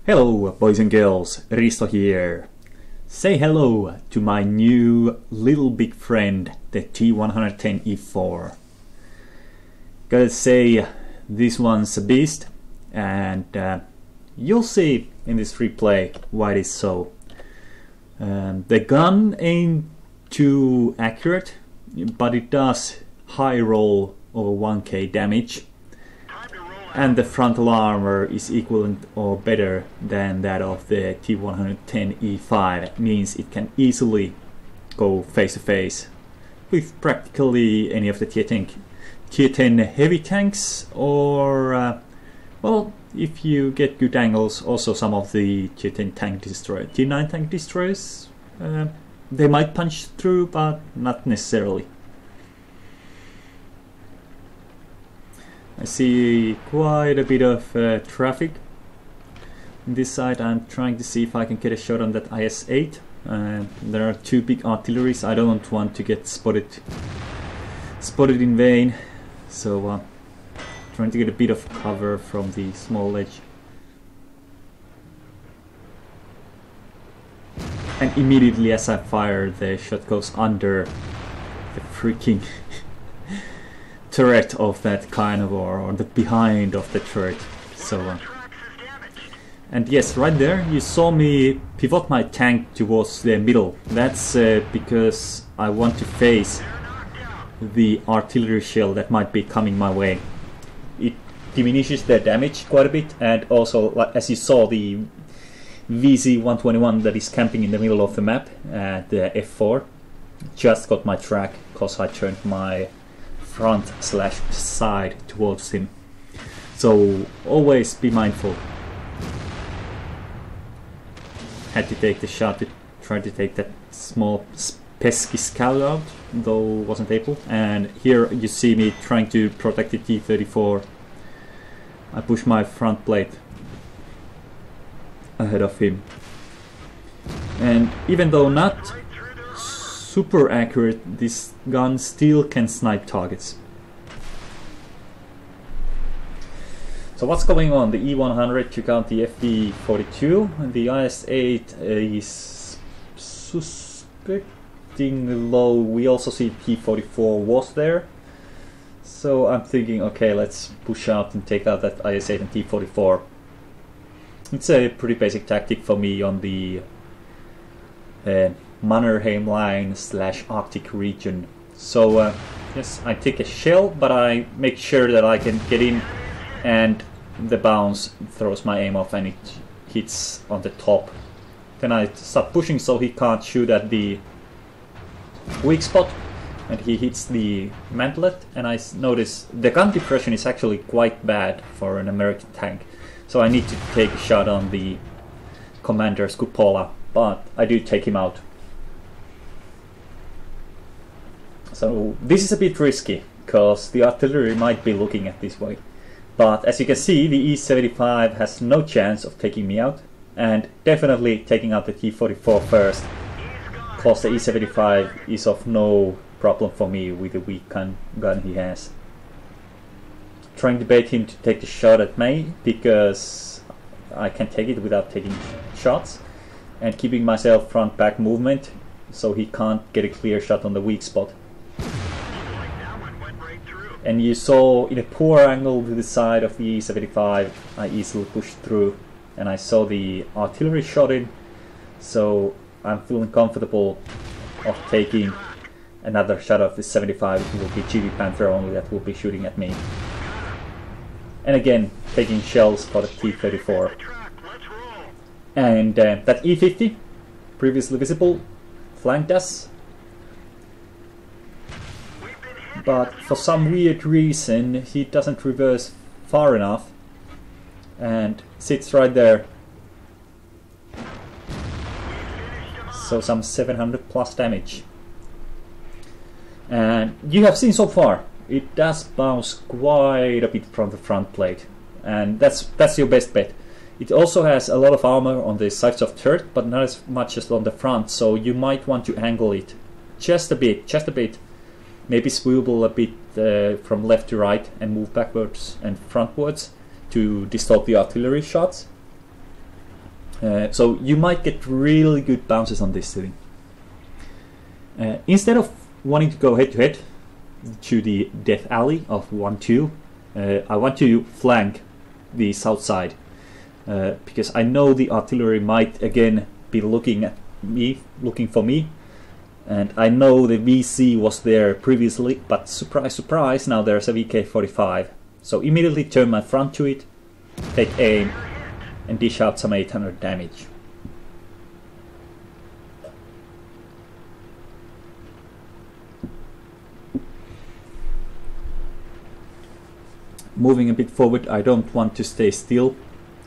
Hello boys and girls, Riisto here. Say hello to my new little big friend, the T110E4. Gotta say, this one's a beast, and you'll see in this replay why it is so. The gun ain't too accurate, but it does high roll over 1k damage. And the frontal armor is equivalent or better than that of the T110E5. Means it can easily go face to face with practically any of the Tier 10 heavy tanks, or well, if you get good angles, also some of the Tier 10 tank destroyers, Tier 9 tank destroyers. They might punch through, but not necessarily. I see quite a bit of traffic on this side. I'm trying to see if I can get a shot on that IS-8. There are two big artilleries. I don't want to get spotted in vain, so trying to get a bit of cover from the small ledge. And immediately as I fire, the shot goes under the freaking turret of that carnivore, or the behind of the turret. So and yes, right there you saw me pivot my tank towards the middle. That's because I want to face the artillery shell that might be coming my way. It diminishes the damage quite a bit, and also, like, as you saw, the VZ-121 that is camping in the middle of the map at the F4 just got my track because I turned my front/side towards him. So always be mindful. Had to take the shot to try to take that small pesky scout out, though wasn't able. And here you see me trying to protect the T-34. I push my front plate ahead of him, and even though not super accurate, this gun still can snipe targets. So what's going on? The E100 took out the FV42, the IS-8 is suspecting low. We also see T-44 was there, so I'm thinking, okay, let's push out and take out that IS-8 and T-44. It's a pretty basic tactic for me on the Mannerheim line / Arctic region. So yes, I take a shell, but I make sure that I can get in, and the bounce throws my aim off and it hits on the top. Then I start pushing so he can't shoot at the weak spot, and he hits the mantlet, and I notice the gun depression is actually quite bad for an American tank. So I need to take a shot on the commander's cupola, but I do take him out. So this is a bit risky, because the artillery might be looking at this way. But as you can see, the E-75 has no chance of taking me out, and definitely taking out the T-44 first, because the E-75 is of no problem for me with the weak gun he has. Trying to bait him to take the shot at me, because I can take it without taking shots, and keeping myself front-back movement so he can't get a clear shot on the weak spot. And you saw in a poor angle to the side of the E-75, I easily pushed through, and I saw the artillery shot in, so I'm feeling comfortable of taking another shot of the 75. It will be GV Panther only that will be shooting at me. And again, taking shells for the T-34. And that E-50, previously visible, flanked us. But for some weird reason, he doesn't reverse far enough and sits right there. So some 700 plus damage. And you have seen so far, it does bounce quite a bit from the front plate, and that's your best bet. It also has a lot of armor on the sides of turret, but not as much as on the front, so you might want to angle it just a bit. Maybe swivel a bit from left to right and move backwards and frontwards to distort the artillery shots. So you might get really good bounces on this thing. Instead of wanting to go head to head to the death alley of 1-2, I want to flank the south side, because I know the artillery might again be looking for me, and I know the VC was there previously, but surprise surprise, now there's a VK-45. So immediately turn my front to it, take aim, and dish out some 800 damage. Moving a bit forward, I don't want to stay still.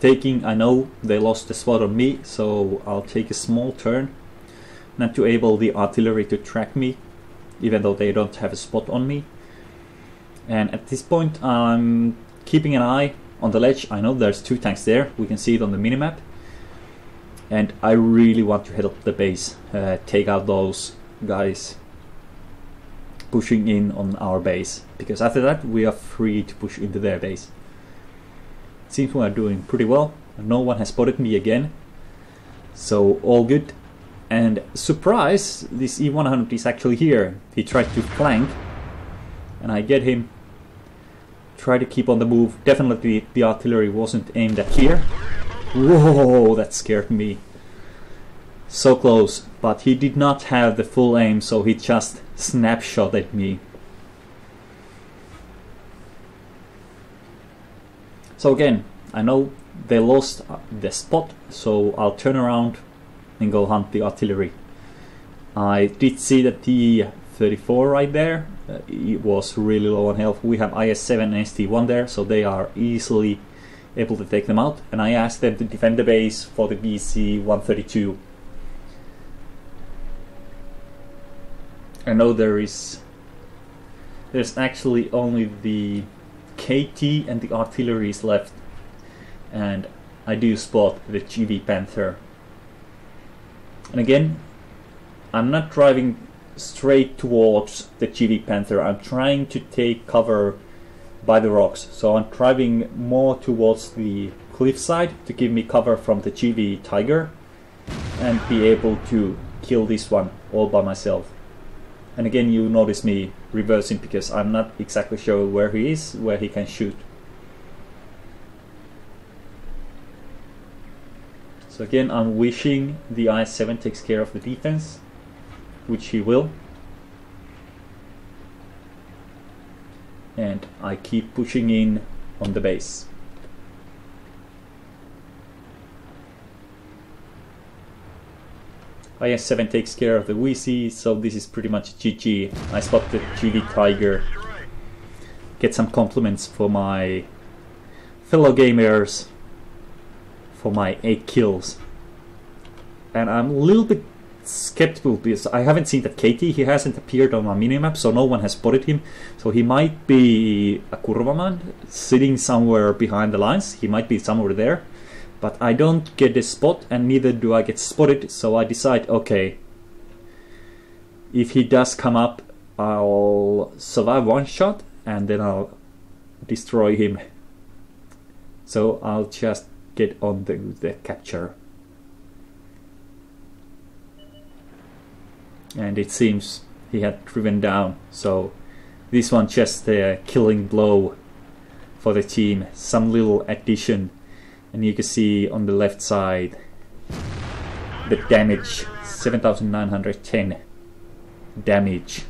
I know they lost the SWAT on me, so I'll take a small turn, not to enable the artillery to track me, even though they don't have a spot on me. And at this point I'm keeping an eye on the ledge. I know there's 2 tanks there, we can see it on the minimap, and I really want to head up the base, take out those guys pushing in on our base, because after that we are free to push into their base. Seems we are doing pretty well. No one has spotted me again, so all good. And surprise, this E100 is actually here. He tried to flank and I get him. Try to keep on the move. Definitely the artillery wasn't aimed at here. Whoa, that scared me. So close, but he did not have the full aim, so he just snapshot at me. So again, I know they lost the spot, so I'll turn around and go hunt the artillery. I did see the T-34 right there. It was really low on health. We have IS-7 and ST-1 there, so they are easily able to take them out. And I asked them to defend the base for the BC-132. I know there's actually only the KT and the artillery is left, and I do spot the GV Panther. And again, I'm not driving straight towards the GV Panther, I'm trying to take cover by the rocks, so I'm driving more towards the cliffside to give me cover from the GV Tiger and be able to kill this one all by myself. And again, you notice me reversing because I'm not exactly sure where he is, where he can shoot. So again, I'm wishing the IS-7 takes care of the defense, which he will. And I keep pushing in on the base. IS-7 takes care of the VC, so this is pretty much GG. I spot the GV Tiger. Get some compliments for my fellow gamers for my 8 kills. And I'm a little bit skeptical because I haven't seen that KT. He hasn't appeared on my minimap, so no one has spotted him. So he might be a Kurvaman sitting somewhere behind the lines. He might be somewhere there. But I don't get a spot, and neither do I get spotted, so I decide, okay, if he does come up, I'll survive one shot and then I'll destroy him. So I'll just get on the capture. And it seems he had driven down, so this one just a killing blow for the team, some little addition. And you can see on the left side the damage, 7,910 damage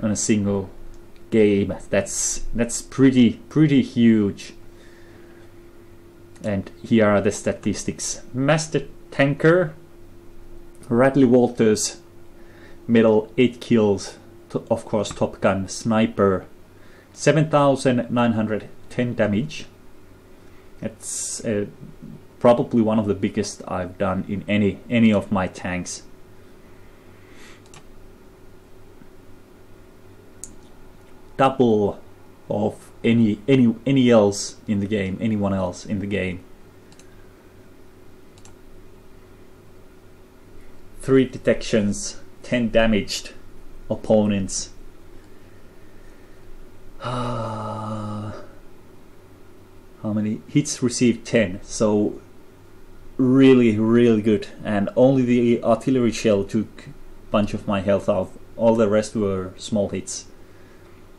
on a single game. That's pretty huge. And here are the statistics. Master Tanker, Radley Walters, medal 8 kills, of course Top Gun Sniper, 7,910 damage. It's probably one of the biggest I've done in any of my tanks. Double of any else in the game, anyone else in the game. 3 detections, 10 damaged opponents. How many hits received? 10. So really good, and only the artillery shell took a bunch of my health out. All the rest were small hits.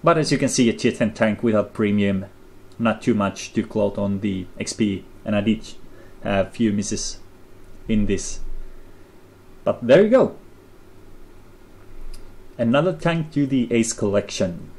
But as you can see, a tier 10 tank without premium, not too much to gloat on the XP, and I did have a few misses in this. But there you go. Another tank to the Ace collection.